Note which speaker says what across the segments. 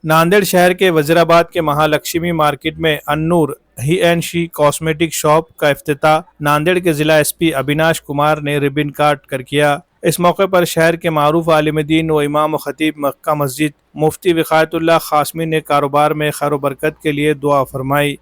Speaker 1: नांदेड़ शहर के वजीराबाद के महालक्ष्मी मार्केट में अन्नूर ही एंड शी कॉस्मेटिक शॉप का इफ्तिताह नांदेड़ के जिला एसपी अविनाश कुमार ने रिबन काट कर किया। इस मौके पर शहर के मारूफ आलिम दीन व इमाम खतीब मक्का मस्जिद मुफ्ती विकायतुल्लाह खासमी ने कारोबार में खैर बरकत के लिए दुआ फरमाई।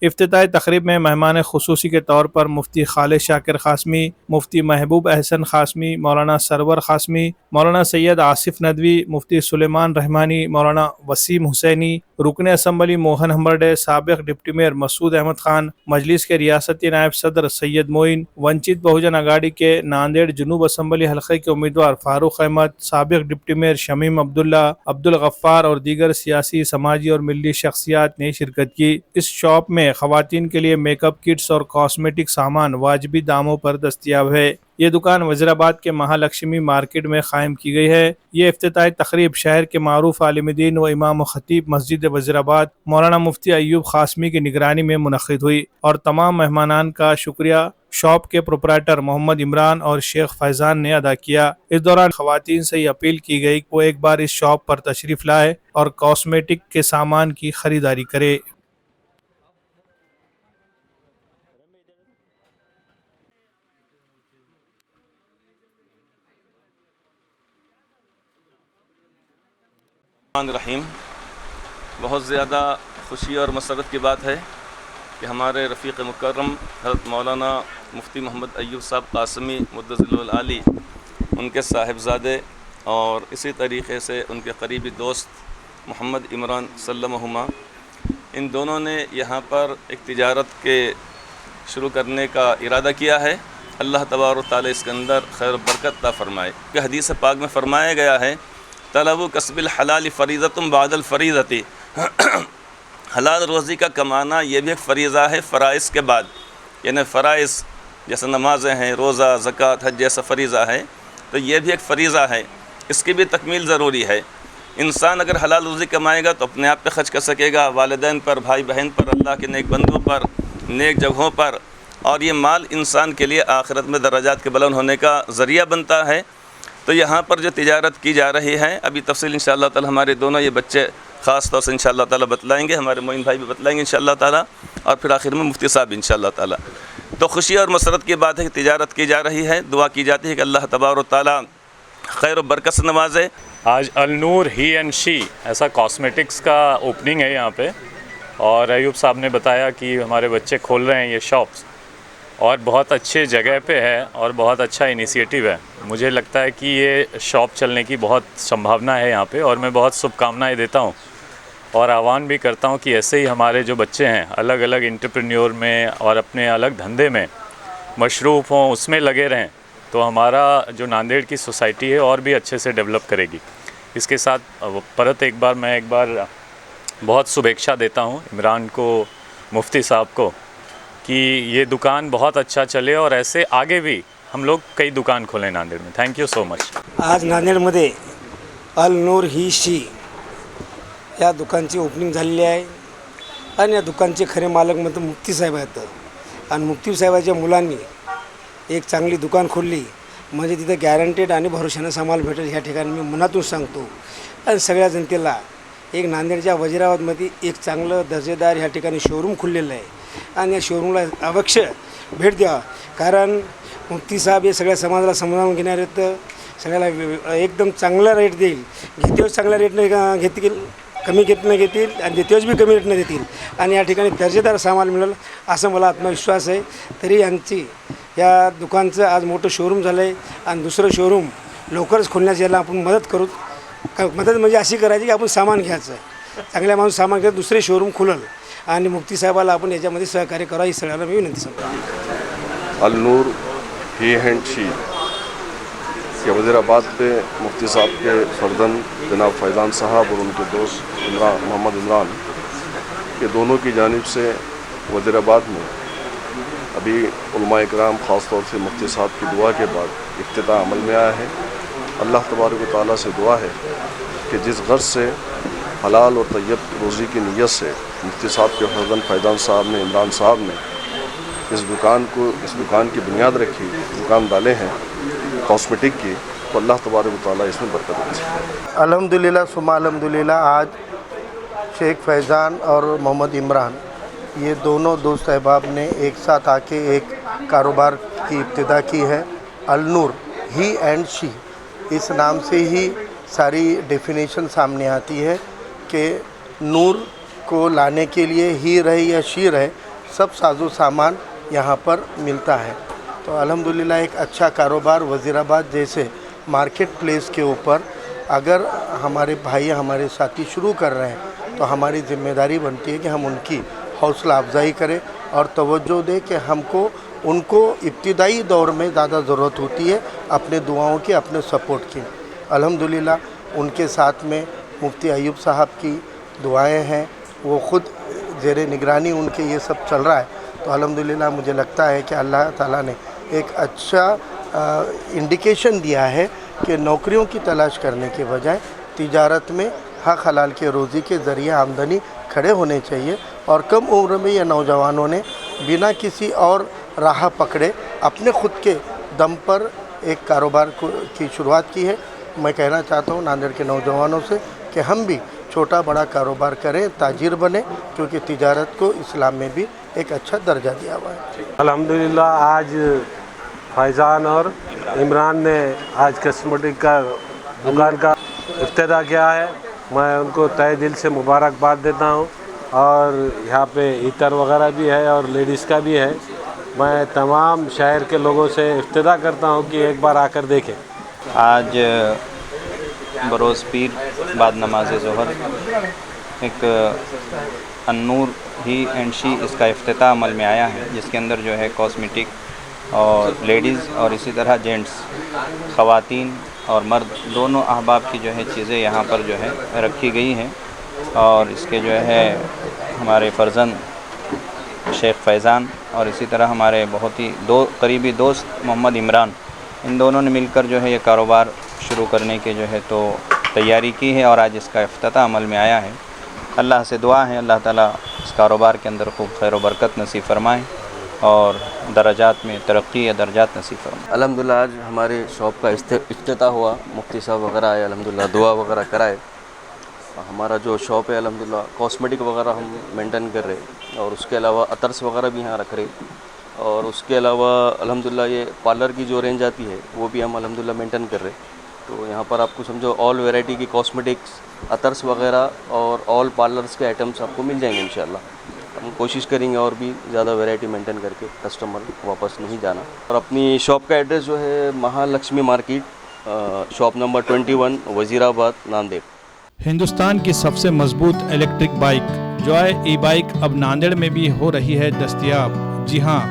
Speaker 1: इफ्तिताही तकरीब में मेहमान खुसूसी के तौर पर मुफ्ती खालिद शाकिर खासमी, मुफ्ती महबूब अहसन खासमी, मौलाना सरवर खासमी, मौलाना सैयद आसिफ नदवी, मुफ्ती सुलेमान रहमानी, मौलाना वसीम हुसैनी, रुकन असम्बली मोहन हम्बरडे, साबिक डिप्टी मेयर मसूद अहमद खान, मजलिस के रियासती नायब सदर सैयद मोइन, वंचित बहुजन अगाड़ी के नांदेड़ जुनूब असम्बली हल्के के उम्मीदवार फारूक अहमद, साबिक डिप्टी मेयर शमीम अब्दुल्ला, अब्दुल गफ्फार और दीगर सियासी, समाजी और मिली शख्सियात ने शिरकत की। इस शॉप में खवातीन के लिए मेकअप किट्स और कॉस्मेटिक सामान वाजिबी दामों पर दस्तयाब है। ये दुकान वजीराबाद के महालक्ष्मी मार्केट में कायम की गई है। ये इफ्तिताही तकरीब शहर के मारूफ आलिम दीन व इमाम खतीब मस्जिद वजीराबाद मौलाना मुफ्ती अय्यूब खासमी की निगरानी में मुनक्किद हुई और तमाम मेहमानान का शुक्रिया शॉप के प्रोपराइटर मोहम्मद इमरान और शेख फैजान ने अदा किया। इस दौरान खवातीन से अपील की गई कि वो एक बार इस शॉप पर तशरीफ लाए और कॉस्मेटिक के सामान की खरीदारी करे।
Speaker 2: रहीम, बहुत ज़्यादा खुशी और मसरत की बात है कि हमारे रफ़ीक़ मुकर्रम हज़रत मौलाना मुफ्ती मोहम्मद अय्यूब साहब कासमी मुद्दज़िल आली, उनके साहिबजादे और इसी तरीक़े से उनके करीबी दोस्त मोहम्मद इमरान सल्लमहुमा, इन दोनों ने यहाँ पर एक तिजारत के शुरू करने का इरादा किया है। अल्लाह तबारक व तआला इसके अंदर खैर बरकत अता फ़रमाए। कि हदीस पाक में फ़रमाया गया है, तलबु कसबिल हलाल फ़रीज़तुम बादल फ़रीज़ती, हलाल रोज़ी का कमाना ये भी एक फ़रीज़ा है फ़राइज़ के बाद। यानी फ़राइज़ जैसे नमाज़ें हैं, रोज़ा, ज़कात, हज जैसा फ़रीज़ा है, तो ये भी एक फ़रीज़ा है, इसकी भी तकमील ज़रूरी है। इंसान अगर हलाल रोज़ी कमाएगा तो अपने आप पे खर्च कर सकेगा, वालिदैन पर, भाई बहन पर, अल्लाह के नेक बंदों पर, नेक जगहों पर, और ये माल इंसान के लिए आखिरत में दर्जात के बुलंद होने का ज़रिया बनता है। तो यहाँ पर जो तिजारत की जा रही है, अभी तफसील इंशाअल्लाह ताला हमारे दोनों ये बच्चे ख़ास तौर से इंशाअल्लाह ताला बतलाएंगे, हमारे मोइन भाई भी बतलाएंगे इंशाअल्लाह ताला, और फिर आखिर में मुफ्ती साहब इंशाअल्लाह ताला। तो खुशी और मसरत की बात है कि तिजारत की जा रही है। दुआ की जाती है कि अल्लाह तबारक व तआला खैर व बरकत से नवाजे।
Speaker 3: आज अलनूर ही एंड शी ऐसा कॉस्मेटिक्स का ओपनिंग है यहाँ पे, और अयूब साहब ने बताया कि हमारे बच्चे खोल रहे हैं ये शॉप्स, और बहुत अच्छे जगह पे है और बहुत अच्छा इनिशिएटिव है। मुझे लगता है कि ये शॉप चलने की बहुत संभावना है यहाँ पे, और मैं बहुत शुभकामनाएं देता हूँ और आह्वान भी करता हूँ कि ऐसे ही हमारे जो बच्चे हैं अलग अलग एंटरप्रेन्योर में और अपने अलग धंधे में मशरूफ़ हों, उसमें लगे रहें, तो हमारा जो नांदेड़ की सोसाइटी है और भी अच्छे से डेवलप करेगी। इसके साथ परत मैं एक बार बहुत शुभेच्छा देता हूँ इमरान को, मुफ्ती साहब को, कि ये दुकान बहुत अच्छा चले और ऐसे आगे भी हम लोग कई दुकान खोलें नांदेड़ में। Thank you so much.
Speaker 4: आज नांदेडमध्ये अलनूर ही शी या दुकानची ओपनिंग झालेली आहे, आणि या दुकानचे खरे मालक म्हणजे मुफ्ती साहेब आहेत, आणि मुफ्ती साहेबाच्या मुलांनी एक चांगली दुकान खोलली म्हणजे तिथे गॅरंटेड आणि भरोशानं सामान भेटेल ह्या ठिकाणी मी मनातून सांगतो। आणि सगळ्या जनतेला एक नांदेडच्या वजीराबादमध्ये एक चांगलं दर्जेदार ह्या ठिकाणी शोरूम खुललेलं आहे, आणि या शोरूमला अवश्य भेट द्या, कारण मुफ्ती साहेब हे सगळ्या समाजाला समजावून घेणार आहेत, सगळ्याला एकदम चांगला रेट देईल, घेतेवेळेस चांगला रेट नाही घेतील, कमी घेतलं घेतील, आणि देतेवेळेस बी कमी रेटनं देतील, आणि या ठिकाणी दर्जेदार सामान मिळेल असं मला आत्मविश्वास आहे। तरी यांची या दुकानचं आज मोठं शोरूम झालं आहे, आणि दुसरं शोरूम लवकरच खोलण्यास याला आपण मदत करू। मदत म्हणजे अशी करायची की आपण सामान घ्यायचं, चांगल्या माणूस सामान घ्यायचं, दुसरे शोरूम खुलल, आणि मुफ्ती साहेबाला आपण याच्यामध्ये सहकार्य करा ही सगळ्यांना मी विनंती करतो।
Speaker 5: अलनूर ही एंड शी के वज़ीराबाद पे मुफ्ती साहब के फर्जन जनाब फैज़ान साहब और उनके दोस्त मोहम्मद इमरान के दोनों की जानिब से वज़ीराबाद में अभी उलमा इकराम ख़ास तौर से मुफ्ती साहब की दुआ के बाद इफ्तिताह अमल में आया है। अल्लाह तबारक व तआला से दुआ है कि जिस गर्ज से हलाल और तैयब रोज़ी की नीयत से मुफ्ती साहब के फर्जन फैज़ान साहब ने, इमरान साहब ने इस दुकान की बुनियाद रखी, दुकान डाले हैं कॉस्मेटिक की, तो अल्लाह तबारक व तआला इसमें बरकत दे।
Speaker 6: अल्हम्दुलिल्लाह सुम्मा अल्हम्दुलिल्लाह, आज शेख फैज़ान और मोहम्मद इमरान, ये दोनों दोस्त अहबाब ने एक साथ आके एक कारोबार की इब्तिदा की है। अलनूर ही एंड शी, इस नाम से ही सारी डेफिनेशन सामने आती है कि नूर को लाने के लिए ही रहे या शी रहे, सब साजो सामान यहाँ पर मिलता है। तो अल्हम्दुलिल्लाह एक अच्छा कारोबार वज़ीराबाद जैसे मार्केट प्लेस के ऊपर अगर हमारे भाई हमारे साथी शुरू कर रहे हैं तो हमारी ज़िम्मेदारी बनती है कि हम उनकी हौसला अफजाई करें और तवज्जो दें कि हमको उनको इब्तिदाई दौर में ज़्यादा ज़रूरत होती है अपने दुआओं की, अपने सपोर्ट की। अल्हम्दुलिल्लाह उनके साथ में मुफ्ती अय्यूब साहब की दुआएं हैं, वो ख़ुद ज़ेरे निगरानी उनके ये सब चल रहा है। तो अल्हम्दुलिल्लाह मुझे लगता है कि अल्लाह ताला ने एक अच्छा इंडिकेशन दिया है कि नौकरियों की तलाश करने के बजाय तिजारत में हक हलाल के रोज़ी के ज़रिए आमदनी खड़े होने चाहिए। और कम उम्र में ये नौजवानों ने बिना किसी और राह पकड़े अपने ख़ुद के दम पर एक कारोबार की शुरुआत की है। मैं कहना चाहता हूँ नांदेड़ के नौजवानों से कि हम भी छोटा बड़ा कारोबार करें, ताजिर बने, क्योंकि तिजारत को इस्लाम में भी एक अच्छा दर्जा दिया हुआ है।
Speaker 7: अल्हम्दुलिल्लाह आज फैज़ान और इमरान ने आज कॉस्मेटिक का दुकान का इफ्तिताह किया है। मैं उनको तहे दिल से मुबारकबाद देता हूँ। और यहाँ पे इतर वगैरह भी है और लेडीज़ का भी है। मैं तमाम शहर के लोगों से इफ्तिताह करता हूँ कि एक बार आकर देखें।
Speaker 8: आज बरोज़ पीर बाद नमाज ज़ोहर एक अन्नूर ही एंड शी इसका इफ्तिताह अमल में आया है, जिसके अंदर जो है कॉस्मेटिक और लेडीज़ और इसी तरह जेंट्स, ख़वातीन और मर्द दोनों अहबाब की जो है चीज़ें यहाँ पर जो है रखी गई हैं। और इसके जो है हमारे फ़र्जंद शेख फैज़ान और इसी तरह हमारे बहुत ही करीबी दोस्त मोहम्मद इमरान, इन दोनों ने मिलकर जो है ये कारोबार शुरू करने के जो है तो तैयारी की है और आज इसका इफ्तिताह अमल में आया है। अल्लाह से दुआ है अल्लाह ताला इस कारोबार के अंदर खूब खैर व बरकत नसीब फरमाए और दर्जात में तरक्की या दर्जात नसीब फरमाए।
Speaker 9: अल्हम्दुलिल्लाह आज हमारे शॉप का इफ्तिताह हुआ, मुफ्ती साहब वगैरह आए, अल्हम्दुलिल्लाह दुआ वगैरह कराए। हमारा जो शॉप है अल्हम्दुलिल्लाह कॉस्मेटिक वगैरह हम मेंटेन कर रहे और उसके अलावा अतर्स वगैरह भी यहाँ रख रहे और उसके अलावा अल्हम्दुलिल्लाह ये पार्लर की जो रेंज आती है वो भी हम अल्हम्दुलिल्लाह मेंटेन कर रहे। तो यहाँ पर आपको समझो ऑल वैरायटी की कॉस्मेटिक्स, अतर्स वगैरह और ऑल पार्लर्स के आइटम्स आपको मिल जाएंगे इंशाल्लाह। हम कोशिश करेंगे और भी ज़्यादा वैरायटी मेंटेन करके कस्टमर वापस नहीं जाना। और अपनी शॉप का एड्रेस जो है Mahalakshmi market, shop number 21, Wazirabad, Nanded.
Speaker 1: Hindustan की सबसे मजबूत इलेक्ट्रिक बाइक जॉय ई बाइक अब नांदेड़ में भी हो रही है दस्तयाब। जी हाँ,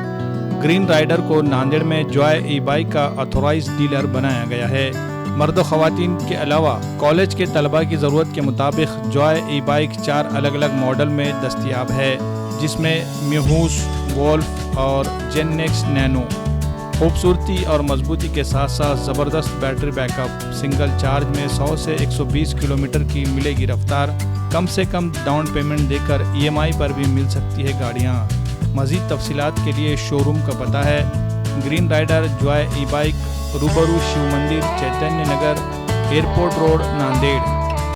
Speaker 1: ग्रीन राइडर को नांदेड़ में जॉय ई बाइक का ऑथोराइज्ड डीलर बनाया गया है। मर्द ख़वातीन के अलावा कॉलेज के तलबा की ज़रूरत के मुताबिक जॉय ई बाइक 4 अलग अलग मॉडल में दस्तयाब है, जिसमें म्यूहूस, वोल्फ और जेननेक्स नैनो। खूबसूरती और मजबूती के साथ साथ ज़बरदस्त बैटरी बैकअप, सिंगल चार्ज में 100 से 120 किलोमीटर की मिलेगी रफ्तार। कम से कम डाउन पेमेंट देकर EMI पर भी मिल सकती है गाड़ियाँ। मज़ीद तफसीलात के लिए शोरूम का पता है ग्रीन राइडर जॉय ई बाइक, रूबरू शिव मंदिर, चैतन्य नगर, एयरपोर्ट रोड, नांदेड़।